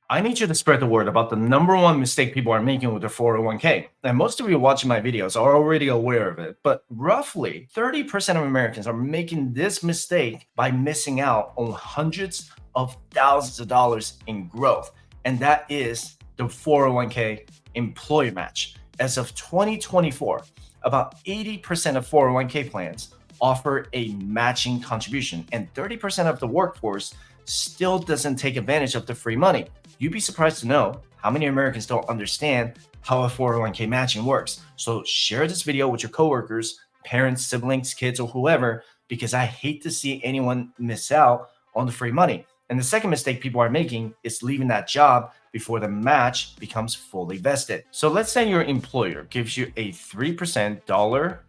I need you to spread the word about the number one mistake people are making with their 401k. And most of you watching my videos are already aware of it, but roughly 30% of Americans are making this mistake by missing out on hundreds of thousands of dollars in growth. And that is the 401k employer match. As of 2024, about 80% of 401k plans offer a matching contribution, and 30% of the workforce still doesn't take advantage of the free money. You'd be surprised to know how many Americans don't understand how a 401k matching works. So share this video with your coworkers, parents, siblings, kids, or whoever, because I hate to see anyone miss out on the free money. And the second mistake people are making is leaving that job before the match becomes fully vested. So let's say your employer gives you a 3% dollar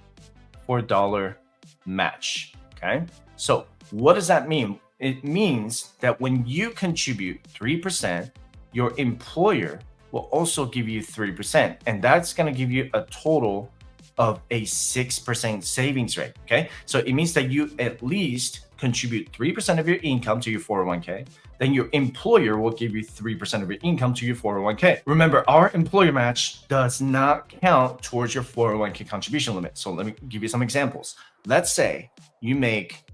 for dollar match, okay? So what does that mean? It means that when you contribute 3%, your employer will also give you 3%, and that's going to give you a total of a 6% savings rate, okay? So it means that you at least contribute 3% of your income to your 401k, then your employer will give you 3% of your income to your 401k. Remember, our employer match does not count towards your 401k contribution limit. So let me give you some examples. Let's say you make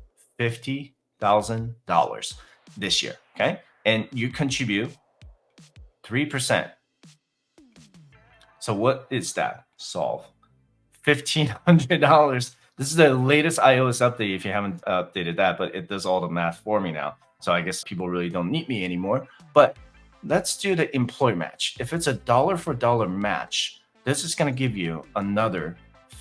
$50,000 this year, okay? And you contribute 3%. So what is that? Solve. $1,500. This is the latest iOS update if you haven't updated that, but it does all the math for me now. So I guess people really don't need me anymore. But let's do the employer match. If it's a dollar for dollar match, this is going to give you another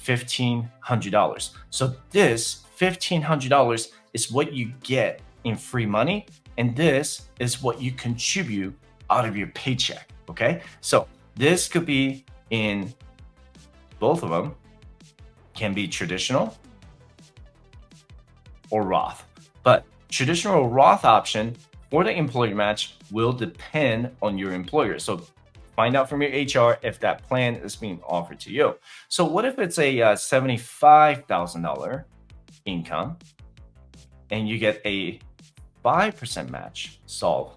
$1,500. So this $1,500 is what you get in free money, and this is what you contribute out of your paycheck, okay? So this could be in both of them, can be traditional or Roth. But traditional or Roth option for the employer match will depend on your employer. So find out from your HR if that plan is being offered to you. So what if it's a $75,000 income and you get a 5% match? Solve.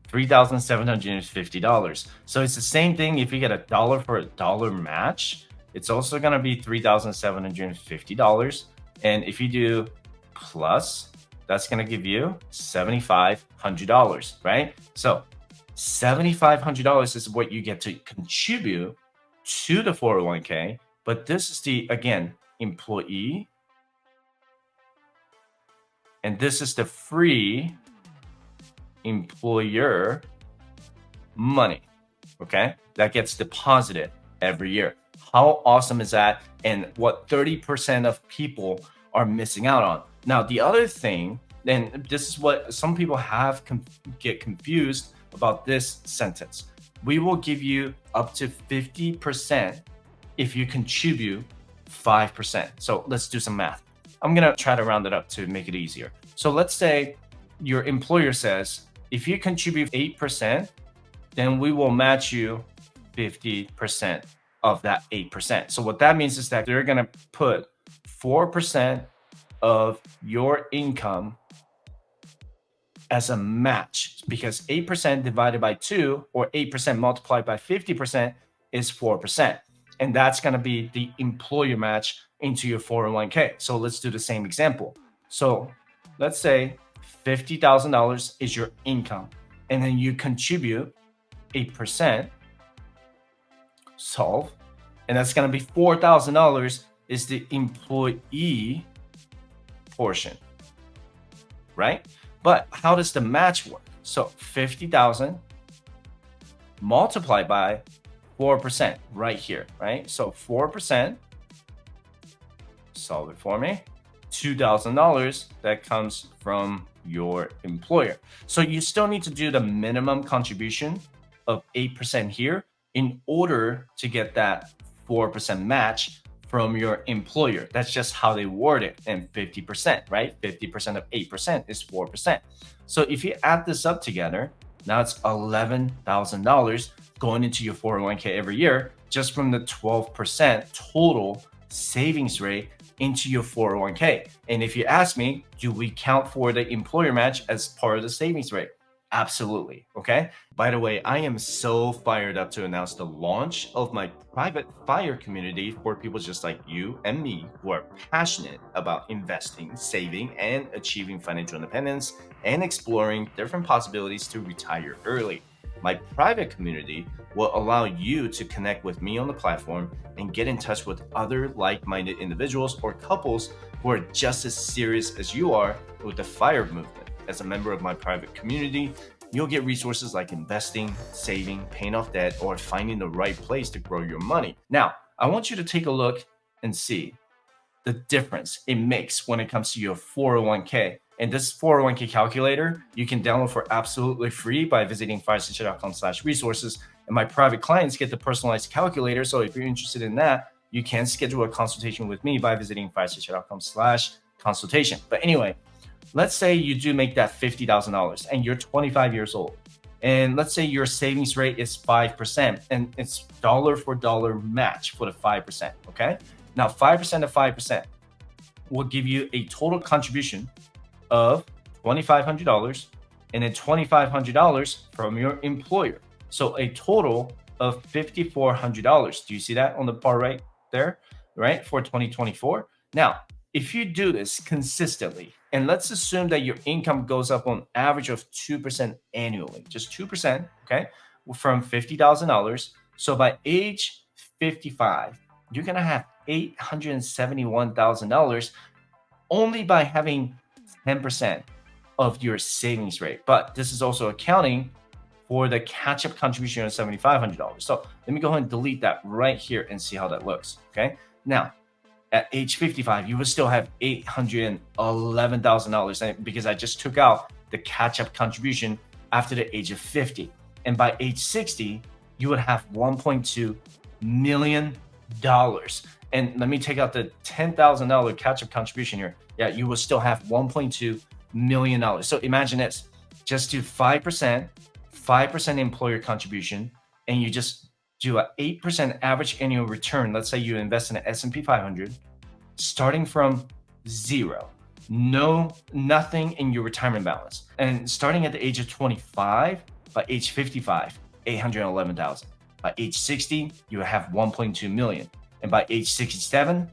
$3,750. So it's the same thing. If you get a dollar for a dollar match, it's also going to be $3,750. And if you do plus, that's going to give you $7,500, right? So $7,500 is what you get to contribute to the 401k. But this is the, again, employee. And this is the free employer money, okay? That gets deposited every year. How awesome is that? And what 30% of people are missing out on. Now, the other thing, and this is what some people have get confused about this sentence. We will give you up to 50% if you contribute 5%. So let's do some math. I'm gonna try to round it up to make it easier. So let's say your employer says, if you contribute 8%, then we will match you 50% of that 8%. So what that means is that they're going to put 4% of your income as a match, because 8% divided by 2 or 8% multiplied by 50% is 4. And that's going to be the employer match into your 401k. So let's do the same example. So let's say $50,000 is your income, and then you contribute 8%. Solve. And that's going to be $4,000 is the employee portion, right? But how does the match work? So 50,000 multiplied by 4% right here, right? So 4%, solve it for me, $2,000 that comes from your employer. So you still need to do the minimum contribution of 8% here in order to get that 4% match from your employer. That's just how they word it. And 50%, right? 50% of 8% is 4%. So if you add this up together, now it's $11,000 going into your 401k every year, just from the 12% total savings rate into your 401k. And if you ask me, do we count for the employer match as part of the savings rate? Absolutely. Okay. By the way, I am so fired up to announce the launch of my private fire community for people just like you and me who are passionate about investing, saving, and achieving financial independence and exploring different possibilities to retire early. My private community will allow you to connect with me on the platform and get in touch with other like minded individuals or couples who are just as serious as you are with the fire movement. As a member of my private community, you'll get resources like investing, saving, paying off debt, or finding the right place to grow your money. Now, I want you to take a look and see the difference it makes when it comes to your 401k. And this 401k calculator, you can download for absolutely free by visiting firestation.com/resources. And my private clients get the personalized calculator. So if you're interested in that, you can schedule a consultation with me by visiting firestation.com/consultation. But anyway, let's say you do make that $50,000 and you're 25 years old. And let's say your savings rate is 5% and it's dollar for dollar match for the 5%. Okay. Now, 5% of 5% will give you a total contribution of $2,500 and then $2,500 from your employer. So a total of $5,400. Do you see that on the far right there, right? For 2024. Now, if you do this consistently, and let's assume that your income goes up on average of 2% annually, just 2%, okay, from $50,000. So by age 55, you're going to have $871,000 only by having 10% of your savings rate. But this is also accounting for the catch-up contribution of $7,500. So let me go ahead and delete that right here and see how that looks, okay? Now, at age 55, you will still have $811,000 because I just took out the catch-up contribution after the age of 50. And by age 60, you would have $1.2 million. And let me take out the $10,000 catch-up contribution here. Yeah, you will still have $1.2 million. So imagine this, just do 5% employer contribution, and you just do an 8% average annual return. Let's say you invest in an S&P 500, starting from zero, nothing in your retirement balance. And starting at the age of 25, by age 55, 811,000. By age 60, you have 1.2 million. And by age 67,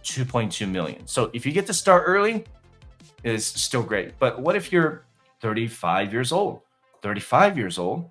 2.2 million. So if you get to start early, it's still great. But what if you're 35 years old? 35 years old,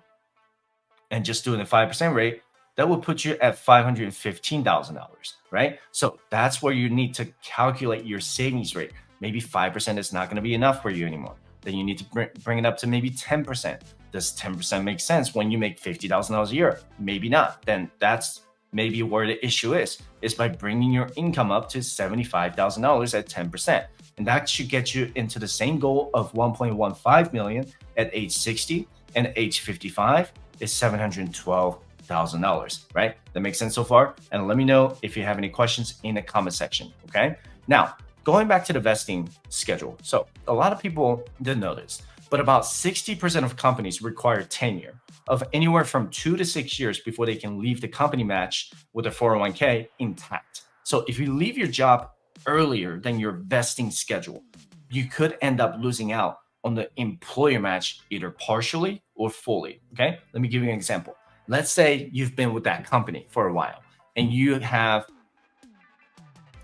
and just doing the 5% rate, that will put you at $515,000, right? So that's where you need to calculate your savings rate. Maybe 5% is not going to be enough for you anymore. Then you need to bring it up to maybe 10%. Does 10% make sense when you make $50,000 a year? Maybe not. Then that's maybe where the issue is by bringing your income up to $75,000 at 10%. And that should get you into the same goal of 1.15 million at age 60, and at age 55 is $712,000, right? That makes sense so far? And let me know if you have any questions in the comment section, okay? Now, going back to the vesting schedule. So a lot of people didn't know this, but about 60% of companies require tenure of anywhere from 2 to 6 years before they can leave the company match with a 401k intact. So if you leave your job earlier than your vesting schedule, you could end up losing out on the employer match either partially or fully, okay? Let me give you an example. Let's say you've been with that company for a while and you have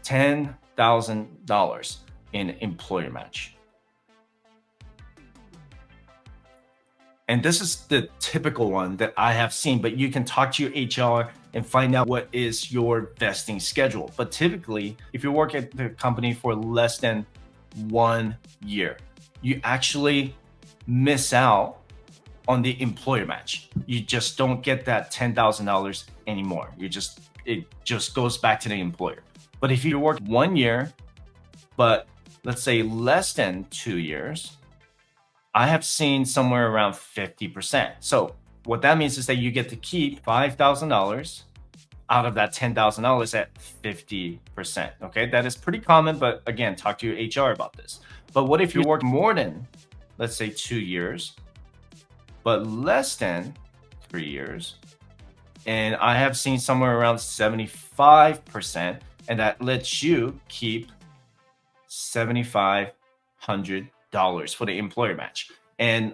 $10,000 in employer match. And this is the typical one that I have seen, but you can talk to your HR and find out what is your vesting schedule. But typically, if you work at the company for less than 1 year, you actually miss out on the employer match. You just don't get that $10,000 anymore. It just goes back to the employer. But if you work 1 year, but let's say less than 2 years, I have seen somewhere around 50%. So what that means is that you get to keep $5,000 out of that $10,000 at 50%. Okay, that is pretty common, but again, talk to your HR about this. But what if you work more than, let's say 2 years, but less than 3 years? And I have seen somewhere around 75%, and that lets you keep $7,500 for the employer match. And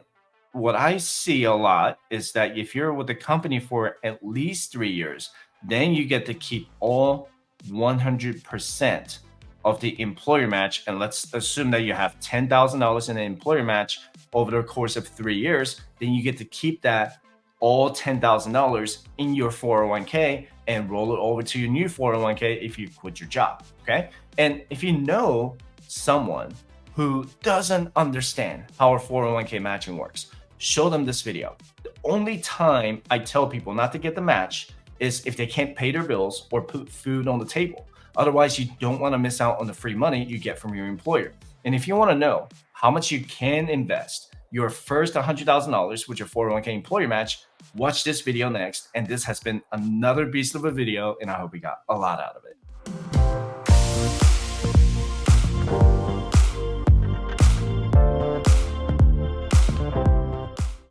what I see a lot is that if you're with the company for at least 3 years, then you get to keep all 100% of the employer match. And let's assume that you have $10,000 in an employer match over the course of 3 years, then you get to keep that all $10,000 in your 401k and roll it over to your new 401k if you quit your job. Okay. And if you know someone who doesn't understand how our 401k matching works, show them this video. The only time I tell people not to get the match is if they can't pay their bills or put food on the table. Otherwise, you don't want to miss out on the free money you get from your employer. And if you want to know how much you can invest your first $100,000 with your 401k employer match, watch this video next. And this has been another beast of a video, and I hope you got a lot out of it.